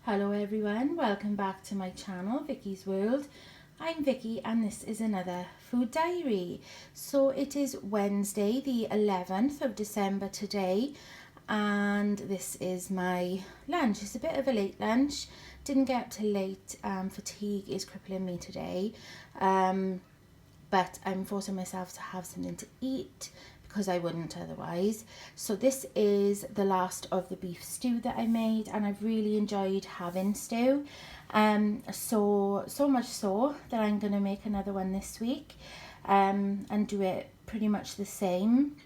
Hello everyone, welcome back to my channel, Vicky's World. I'm Vicky and this is another food diary. So it is Wednesday the 11th of December today and this is my lunch. It's a bit of a late lunch, didn't get up till late, fatigue is crippling me today. But I'm forcing myself to have something to eat because I wouldn't otherwise. So this is the last of the beef stew that I made and I've really enjoyed having stew. So much so that I'm going to make another one this week and do it pretty much the same.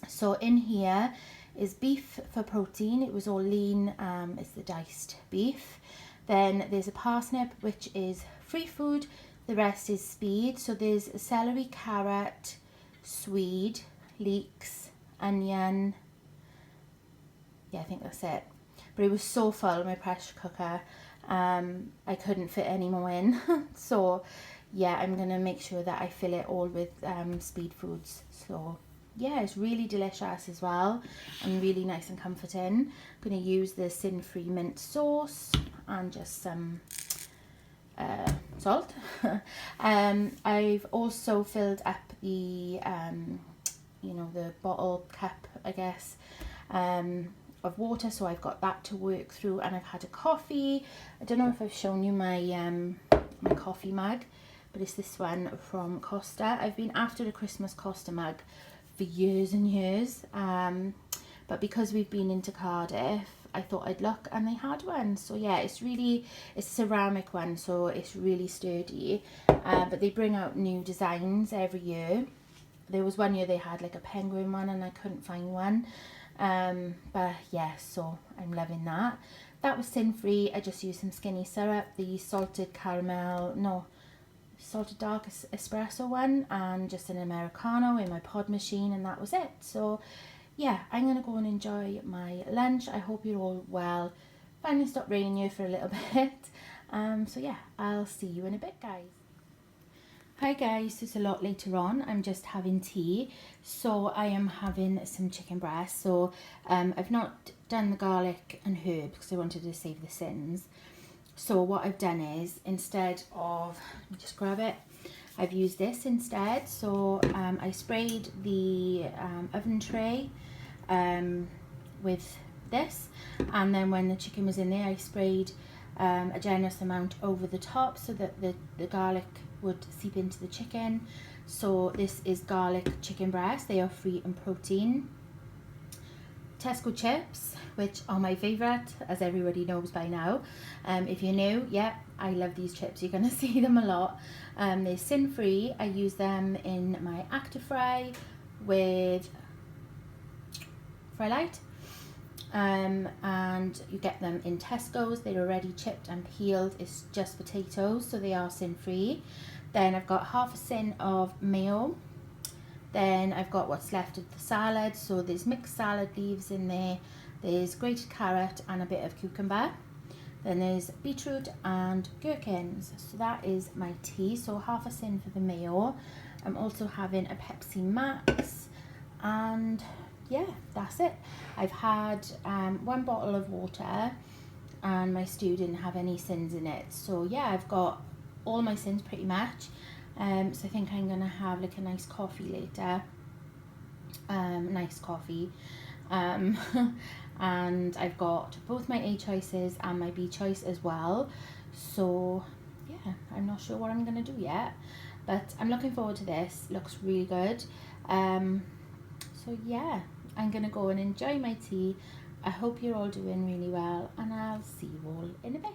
So in here is beef for protein. It was all lean, it's the diced beef. Then there's a parsnip which is free food. The rest is speed. So there's celery, carrot, swede, leeks, onion. Yeah, I think that's it. But it was so full, my pressure cooker. I couldn't fit any more in. So yeah, I'm going to make sure that I fill it all with speed foods. So yeah, it's really delicious as well and really nice and comforting. I'm going to use the sin-free mint sauce and just some salt. I've also filled up the the bottle cap, I guess, of water, so I've got that to work through, and I've had a coffee. I don't know if I've shown you my my coffee mug, but it's this one from Costa. I've been after a Christmas Costa mug for years and years, but because we've been into Cardiff, I thought I'd look and they had one. So yeah, it's a ceramic one, so it's really sturdy, but they bring out new designs every year. There was one year they had like a penguin one and I couldn't find one, but yeah, so I'm loving that. That was sin-free. I just used some skinny syrup, the salted dark espresso one, and just an Americano in my pod machine, and that was it. So yeah, I'm going to go and enjoy my lunch. I hope you're all well. Finally stopped raining here for a little bit. So yeah, I'll see you in a bit, guys. Hi guys, it's a lot later on. I'm just having tea. So I am having some chicken breast. So I've not done the garlic and herb because I wanted to save the sins. So what I've done is, instead of, let me just grab it, I've used this instead. So I sprayed the oven tray with this, and then when the chicken was in there I sprayed a generous amount over the top so that the garlic would seep into the chicken. So this is garlic chicken breast. They are free in protein. Tesco chips, which are my favourite, as everybody knows by now. If you're new, yeah, I love these chips. You're going to see them a lot. They're sin-free. I use them in my Actifry with Frylight. And you get them in Tesco's. They're already chipped and peeled. It's just potatoes, so they are sin-free. Then I've got half a tin of mayo. Then I've got what's left of the salad. So there's mixed salad leaves in there. There's grated carrot and a bit of cucumber. Then there's beetroot and gherkins. So that is my tea. So half a tin for the mayo. I'm also having a Pepsi Max. And yeah, that's it. I've had one bottle of water and my stew didn't have any sins in it. So yeah, I've got all my sins pretty much. So I think I'm gonna have like a nice coffee later. Nice coffee. And I've got both my A choices and my B choice as well. So yeah, I'm not sure what I'm gonna do yet, but I'm looking forward to this. Looks really good. So yeah, I'm gonna go and enjoy my tea. I hope you're all doing really well, and I'll see you all in a bit.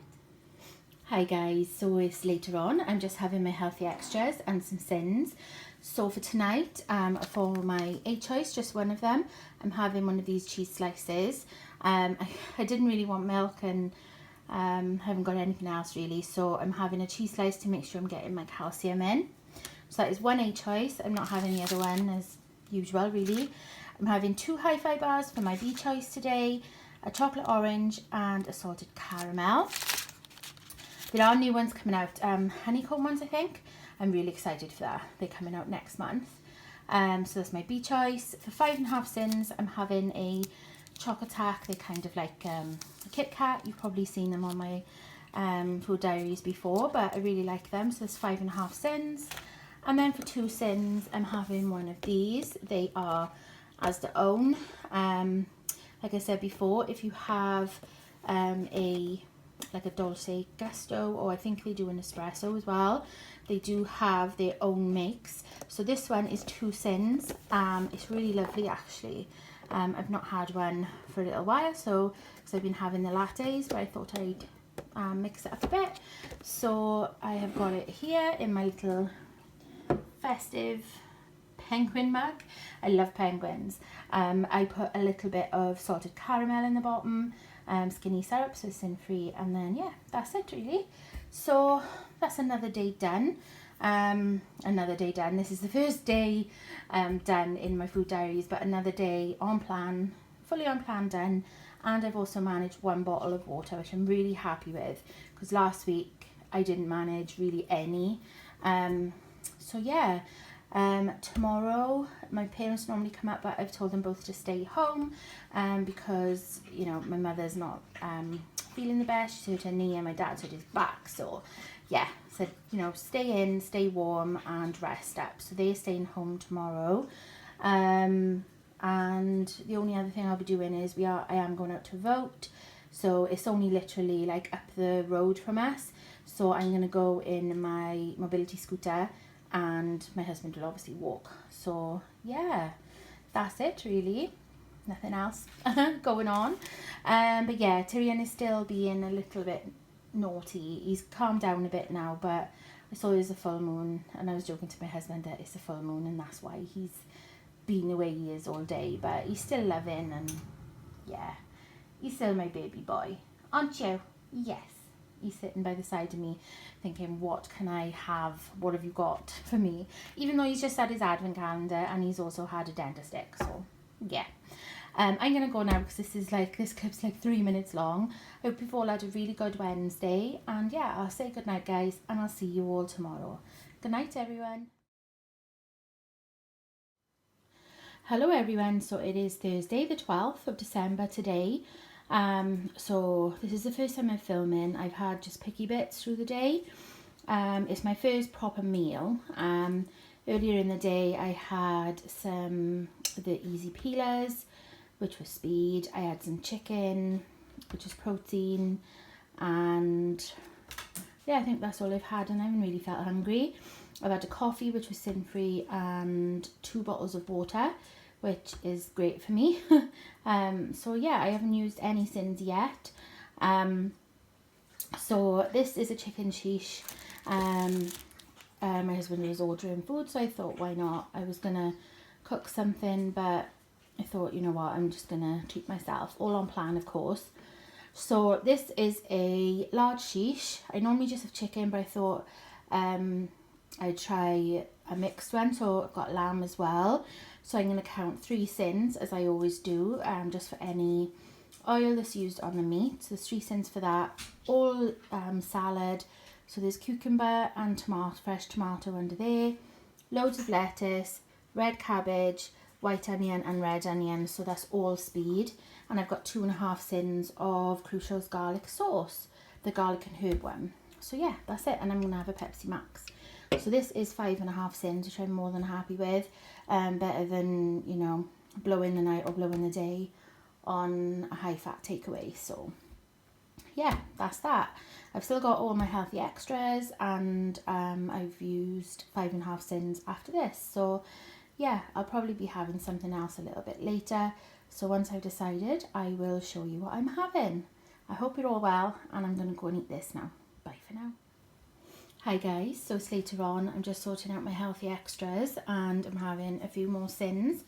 Hi guys, so it's later on. I'm just having my healthy extras and some sins. So for tonight, for my A choice, just one of them, I'm having one of these cheese slices. I didn't really want milk and haven't got anything else really, so I'm having a cheese slice to make sure I'm getting my calcium in. So that is one A choice. I'm not having the other one as usual really. I'm having 2 hi-fi bars for my B choice today, a chocolate orange and a salted caramel. There are new ones coming out, honeycomb ones I think. I'm really excited for that. They're coming out next month. So that's my B choice. For 5.5 sins, I'm having a Choc Attack. They're kind of like for Kit Kat. You've probably seen them on my food diaries before, but I really like them. So there's 5.5 cents. And then for 2 cents, I'm having one of these. They are Asda Own. Like I said before, if you have like a Dolce Gusto, or I think they do an espresso as well, they do have their own makes. So this one is 2 cents. It's really lovely actually. I've not had one for a little while, so because I've been having the lattes, but I thought I'd mix it up a bit. So I have got it here in my little festive penguin mug. I love penguins. I put a little bit of salted caramel in the bottom, skinny syrup, so sin free, and then yeah, that's it really. So that's another day done. This is the first day done in my food diaries, but another day on plan, fully on plan done. And I've also managed 1 bottle of water, which I'm really happy with, because last week I didn't manage really any. So yeah, tomorrow my parents normally come up, but I've told them both to stay home because, you know, my mother's not feeling the best. She hurt her knee and my dad's hurt his back. So yeah, said, you know, stay in, stay warm and rest up. So they're staying home tomorrow. And the only other thing I'll be doing is I am going out to vote. So it's only literally like up the road from us. So I'm going to go in my mobility scooter and my husband will obviously walk. So yeah, that's it really. Nothing else going on. But yeah, Tyrion is still being a little bit naughty. He's calmed down a bit now, but I saw there's a full moon and I was joking to my husband that it's a full moon and that's why he's being the way he is all day, but he's still loving and yeah, he's still my baby boy, aren't you? Yes. He's sitting by the side of me thinking, what can I have? What have you got for me? Even though he's just had his advent calendar and he's also had a dentist stick. So yeah, I'm going to go now because this clip's like 3 minutes long. I hope you've all had a really good Wednesday. And yeah, I'll say good night guys and I'll see you all tomorrow. Good night everyone. Hello everyone, so it is Thursday the 12th of December today. So this is the first time I'm filming. I've had just picky bits through the day. It's my first proper meal. Earlier in the day I had the easy peelers, which was speed. I had some chicken, which was protein, and yeah, I think that's all I've had and I haven't really felt hungry. I've had a coffee, which was sin free, and 2 bottles of water, which is great for me. So yeah, I haven't used any sins yet. So this is a chicken sheesh. My husband was ordering food, so I thought, why not? I was gonna cook something, but I thought, you know what, I'm just gonna treat myself, all on plan of course. So this is a large sheesh. I normally just have chicken, but I thought I'd try a mixed one, so I've got lamb as well. So I'm going to count 3 sins as I always do, just for any oil that's used on the meat. So there's 3 sins for that. All salad. So there's cucumber and tomato, fresh tomato under there. Loads of lettuce, red cabbage, white onion and red onion. So that's all speed. And I've got 2.5 sins of Crucial's garlic sauce, the garlic and herb one. So yeah, that's it. And I'm going to have a Pepsi Max. So this is 5.5 cents, which I'm more than happy with. Better than, you know, blowing the night or blowing the day on a high fat takeaway. So yeah, that's that. I've still got all my healthy extras, and I've used 5.5 cents after this. So yeah, I'll probably be having something else a little bit later. So once I've decided, I will show you what I'm having. I hope you're all well, and I'm going to go and eat this now. Bye for now. Hi guys, so it's later on. I'm just sorting out my healthy extras and I'm having a few more sins.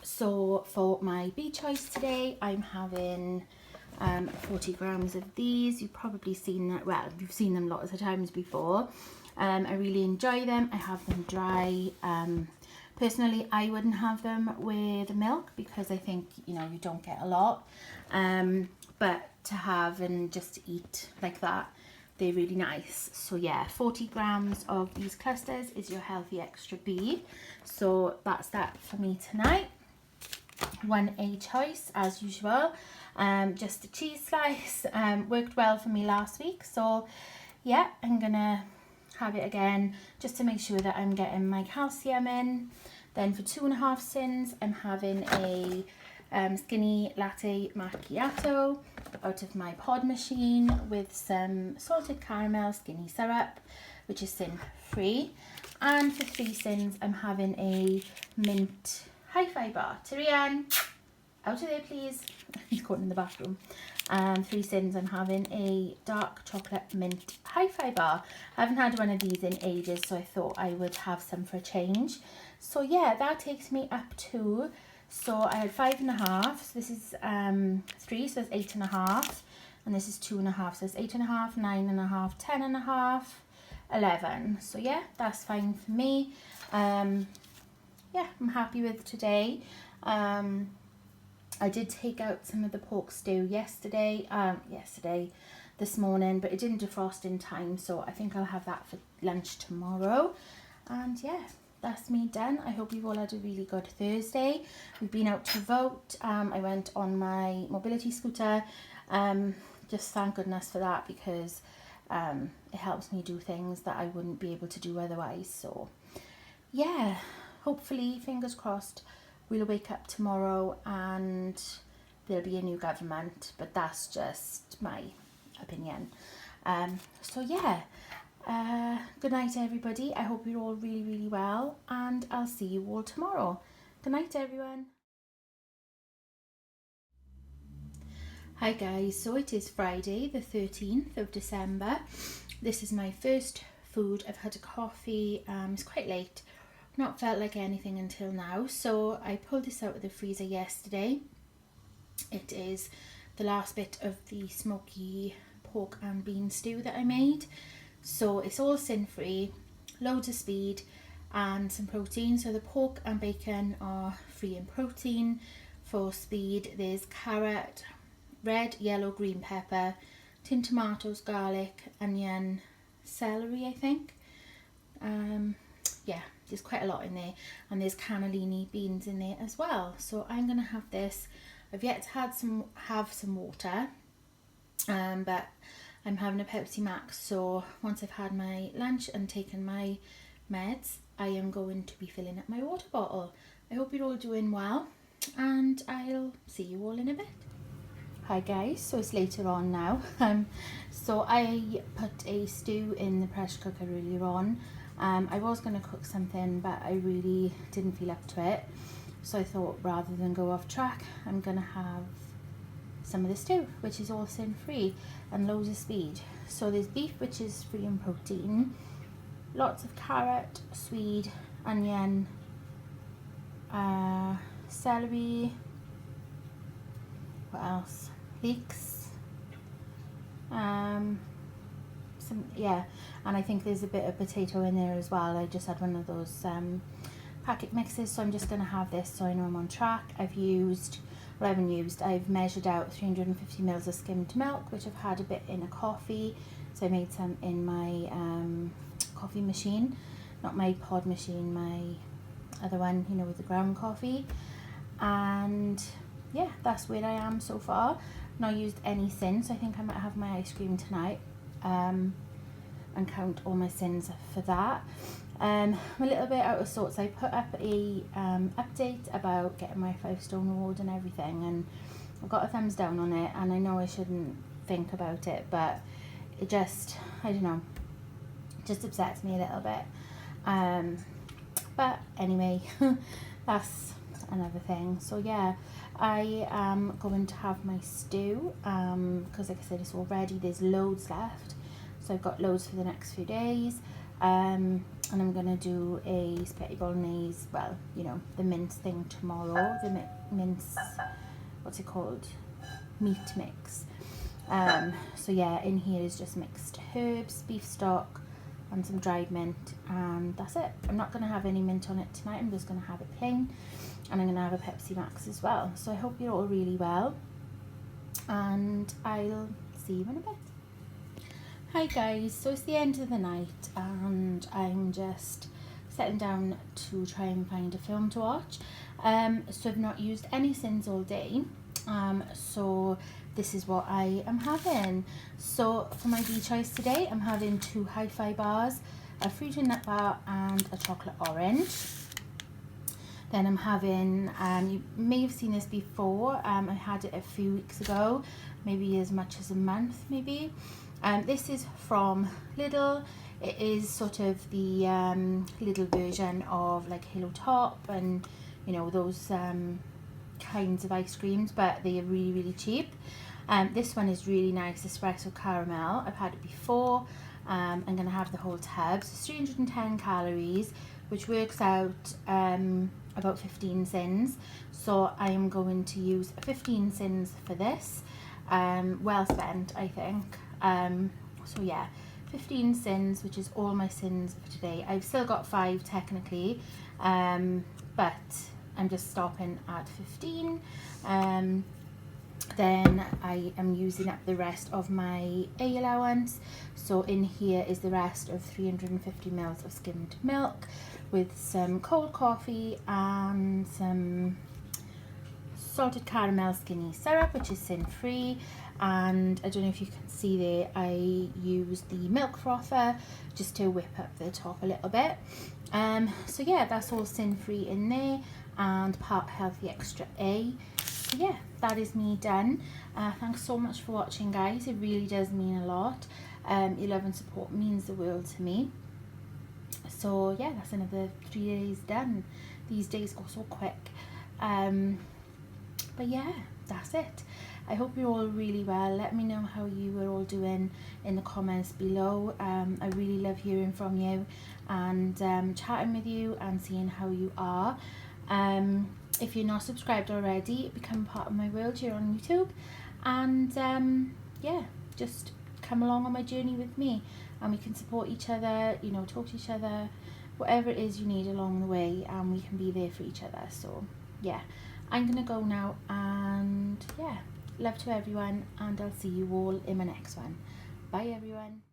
So for my B choice today, I'm having 40 grams of these. You've probably seen that, well, you've seen them lots of times before. I really enjoy them. I have them dry. Personally, I wouldn't have them with milk because I think, you know, you don't get a lot. But to have and just to eat like that, they're really nice. So yeah, 40 grams of these clusters is your healthy extra B. So that's that for me tonight. one A choice as usual. Just a cheese slice. Worked well for me last week, so yeah, I'm gonna have it again just to make sure that I'm getting my calcium in. Then for 2.5 sins, I'm having a skinny latte macchiato out of my pod machine with some salted caramel skinny syrup, which is sin free. And for 3 sins, I'm having a mint hi-fi bar. Tyrian, out of there please. He's caught in the bathroom. 3 sins, I'm having a dark chocolate mint hi-fi bar. I haven't had one of these in ages, so I thought I would have some for a change. So yeah, that takes me up to, so I had 5.5, so this is 3, so that's 8.5, and this is 2.5, so it's 8.5, 9.5, 10.5, 11. So yeah, that's fine for me. Yeah, I'm happy with today. I did take out some of the pork stew this morning, but it didn't defrost in time, so I think I'll have that for lunch tomorrow. And yeah, that's me done. I hope you've all had a really good Thursday. We've been out to vote. I went on my mobility scooter. Just thank goodness for that, because it helps me do things that I wouldn't be able to do otherwise. So yeah, hopefully, fingers crossed, we'll wake up tomorrow and there'll be a new government, but that's just my opinion. So yeah, good night everybody. I hope you're all really, really well, and I'll see you all tomorrow. Good night everyone. Hi guys, so it is Friday the 13th of December. This is my first food. I've had a coffee. It's quite late. Not felt like anything until now, so I pulled this out of the freezer yesterday. It is the last bit of the smoky pork and bean stew that I made. So it's all sin free, loads of speed and some protein. So the pork and bacon are free in protein. For speed, there's carrot, red, yellow, green pepper, tin tomatoes, garlic, onion, celery, I think. Yeah, there's quite a lot in there, and there's cannellini beans in there as well. So I'm gonna have this. I've yet to have some water, but I'm having a Pepsi Max. So once I've had my lunch and taken my meds, I am going to be filling up my water bottle. I hope you're all doing well, and I'll see you all in a bit. Hi guys, so it's later on now. So I put a stew in the pressure cooker earlier on. I was going to cook something, but I really didn't feel up to it. So I thought, rather than go off track, I'm going to have some of the stew, which is all sin free and loads of speed. So there's beef, which is free in protein, lots of carrot, swede, onion, celery, what else, leeks, and I think there's a bit of potato in there as well. I just had one of those packet mixes, so I'm just going to have this so I know I'm on track. I've measured out 350 mils of skimmed milk, which I've had a bit in a coffee, so I made some in my coffee machine, not my pod machine, my other one, you know, with the ground coffee. And yeah, that's where I am so far. Not used any since. I think I might have my ice cream tonight, and count all my sins for that. I'm a little bit out of sorts. I put up a update about getting my 5-stone award and everything, and I got a thumbs down on it, and I know I shouldn't think about it, but it just, I don't know, just upsets me a little bit. But anyway, that's another thing. So yeah, I am going to have my stew, because like I said, it's all ready. There's loads left, so I've got loads for the next few days. And I'm going to do a spaghetti bolognese, well, you know, the mince thing tomorrow, the mince, what's it called, meat mix. So yeah, in here is just mixed herbs, beef stock, and some dried mint, and that's it. I'm not going to have any mint on it tonight. I'm just going to have it plain, and I'm going to have a Pepsi Max as well. So I hope you're all really well, and I'll see you in a bit. Hi guys, so it's the end of the night, and I'm just settling down to try and find a film to watch. So I've not used any Sins all day. So this is what I am having. So for my B choice today, I'm having 2 hi-fi bars, a fruit and nut bar and a chocolate orange. Then I'm having, you may have seen this before, I had it a few weeks ago, maybe as much as a month maybe. This is from Lidl. It is sort of the Lidl version of like Halo Top and you know those kinds of ice creams, but they are really, really cheap. This one is really nice, espresso caramel. I've had it before. I'm going to have the whole tub. So it's 310 calories, which works out about 15 Sins. So I am going to use 15 Sins for this. Well spent, I think. So yeah, 15 Sins, which is all my Sins for today. I've still got 5 technically, but I'm just stopping at 15. Then I am using up the rest of my A allowance. So in here is the rest of 350 ml of skimmed milk with some cold coffee and some salted caramel skinny syrup, which is sin free. And I don't know if you can see there, I use the milk frother just to whip up the top a little bit. So yeah, that's all sin free in there and part healthy extra A. So yeah, that is me done. Thanks so much for watching, guys. It really does mean a lot. Your love and support means the world to me. So yeah, that's another 3 days done. These days go so quick. But yeah, that's it. I hope you're all really well. Let me know how you are all doing in the comments below. I really love hearing from you and chatting with you and seeing how you are. If you're not subscribed already, become part of my world here on YouTube. And yeah, just come along on my journey with me and we can support each other, you know, talk to each other, whatever it is you need along the way, and we can be there for each other. So yeah, I'm gonna go now, and yeah, love to everyone, and I'll see you all in my next one. Bye everyone.